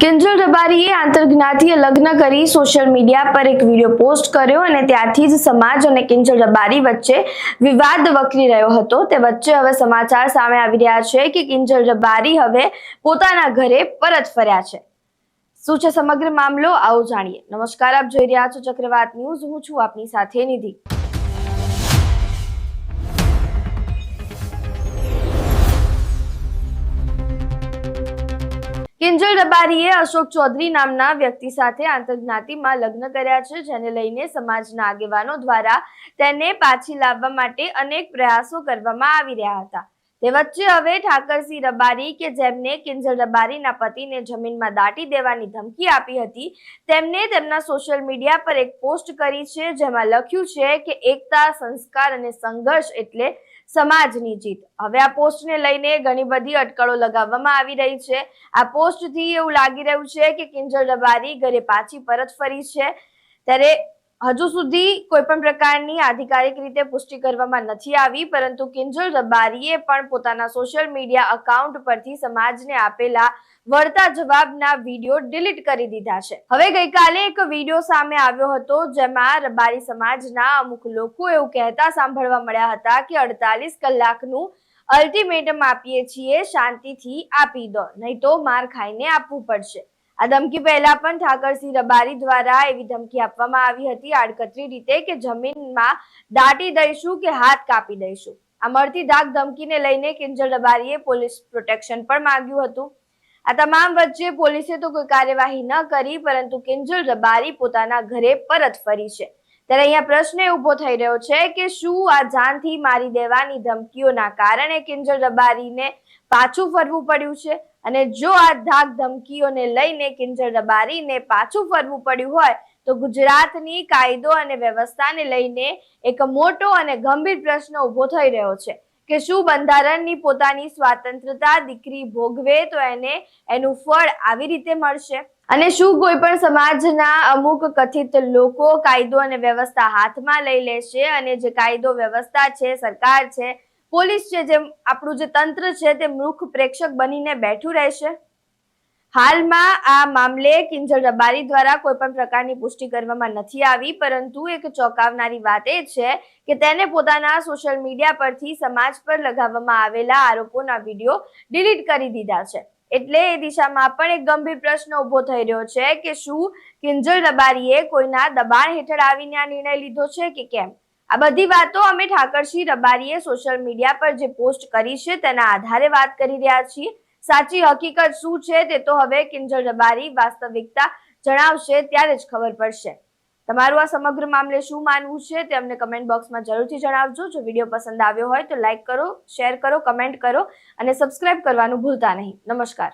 કિંજલ રબારીએ આંતરજ્ઞાતીય લગ્ન કરી social media પર એક વિડીયો પોસ્ટ કર્યો અને ત્યારથી જ સમાજ અને કિંજલ રબારી વચ્ચે વિવાદ વકરી રહ્યો હતો। તે વચ્ચે હવે સમાચાર સામે આવી રહ્યા છે કે કિંજલ રબારી હવે પોતાના ઘરે પરત ફર્યા છે। શું છે સમગ્ર મામલો, આવો જાણીએ। નમસ્કાર, આપ જોઈ રહ્યા છો ચક્રવાત ન્યૂઝ। હું છું આપની સાથે નિધિ। કિંજલ રબારીએ અશોક ચૌધરી નામના વ્યક્તિ સાથે આંતરજ્ઞાતિમાં લગ્ન કર્યા છે, જેને લઈને સમાજના આગેવાનો દ્વારા તેને પાછી લાવવા માટે અનેક પ્રયાસો કરવામાં આવી રહ્યા હતા। તે વચ્ચે હવે ઠાકરસિંહ રબારી કે જેમને કિંજલ રબારીના પતિને જમીનમાં દાટી દેવાની ધમકી આપી હતી, તેમને તેમના સોશિયલ મીડિયા પર એક પોસ્ટ કરી છે, જેમાં લખ્યું છે કે એકતા, સંસ્કાર અને સંઘર્ષ એટલે સમાજની જીત। હવે આ પોસ્ટને લઈને ઘણી બધી અટકળો લગાવવામાં આવી રહી છે। આ પોસ્ટથી એવું લાગી રહ્યું છે કે કિંજલ રબારી ઘરે પાછી પરત ફરી છે, ત્યારે હજુ સુધી કોઈ પણ પ્રકારની આધિકારિક રીતે પુષ્ટિ કરવામાં નથી આવી, પરંતુ કિંજલ રબારીએ પણ પોતાના સોશિયલ મીડિયા અકાઉન્ટ પરથી સમાજને આપેલા વળતા જવાબના વિડીયો ડિલીટ કરી દીધા છે। હવે ગઈકાલે એક વિડીયો સામે આવ્યો હતો, જેમાં રબારી સમાજના અમુક લોકો એવું કહેતા સાંભળવા મળ્યા હતા કે 48 કલાકનું અલ્ટિમેટમ આપીએ છીએ, શાંતિથી આપી દો, નહીં તો માર ખાઈને આપવું પડશે। આ ધમકી પહેલા પણ ઠાકરસિંહ રબારી દ્વારા એવી ધમકી આપવામાં આવી હતી આડકતરી રીતે કે જમીનમાં દાટી દઈશું કે હાથ કાપી દઈશું। આ મળતી ધાક ધમકીને લઈને કિંજલ રબારીએ પોલીસ પ્રોટેક્શન પણ માંગ્યું હતું। આ તમામ વચ્ચે પોલીસે તો કોઈ કાર્યવાહી ન કરી, પરંતુ કિંજલ રબારી પોતાના ઘરે પરત ફરી છે। ત્યારે અહીંયા પ્રશ્ન ઉભો થઈ રહ્યો છે કે શું આ જાનથી મારી દેવાની ધમકીઓના કારણે કિંજલ રબારીને પાછું ફરવું પડ્યું છે? અને જો આ ધાક ધમકીઓને લઈને કિંજલ રબારીને પાછું ફરવું પડ્યું હોય તો ગુજરાતની કાયદો અને વ્યવસ્થાને લઈને એક મોટો અને ગંભીર પ્રશ્ન ઉભો થઈ રહ્યો છે કે શું બંધારણની પોતાની સ્વતંત્રતા દીકરી ભોગવે તો એને એનું ફળ આવી રીતે મળશે? અને શું કોઈ પણ સમાજના અમુક કથિત લોકો કાયદો અને વ્યવસ્થા હાથમાં લઈ લેશે અને જે કાયદો વ્યવસ્થા છે, સરકાર છે, પોલીસ છે, જેમ આપણું જે તંત્ર છે તે મૂર્ખ પ્રેક્ષક બનીને બેઠું રહેશે? હાલમાં આ મામલે કિંજલ રબારી દ્વારા કોઈ પણ પ્રકારની પુષ્ટિ કરવામાં નથી આવી, પરંતુ એક ચોંકાવનારી વાત એ છે કે તેને પોતાના સોશિયલ મીડિયા પરથી સમાજ પર લગાવવામાં આવેલા આરોપોના વિડીયો ડિલીટ કરી દીધા છે। એટલે એ દિશામાં પણ એક ગંભીર પ્રશ્ન ઉભો થઈ રહ્યો છે કે શું કિંજલ રબારીએ કોઈના દબાણ હેઠળ આવીને આ નિર્ણય લીધો છે કે કેમ? આ બધી વાતો અમે ઠાકરસિંહ રબારીએ સોશિયલ મીડિયા પર જે પોસ્ટ કરી છે તેના આધારે વાત કરી રહ્યા છીએ। સાચી હકીકત શું છે તે તો હવે કિંજલ રબારી વાસ્તવિકતા જણાવશે ત્યારે જ ખબર પડશે। તમારું આ સમગ્ર મામલે શું માનવું છે તે અમને કમેન્ટ બોક્સમાં જરૂરથી જણાવજો। જો વિડીયો પસંદ આવ્યો હોય તો લાઈક કરો, શેર કરો, કમેન્ટ કરો અને સબસ્ક્રાઇબ કરવાનું ભૂલતા નહીં। નમસ્કાર।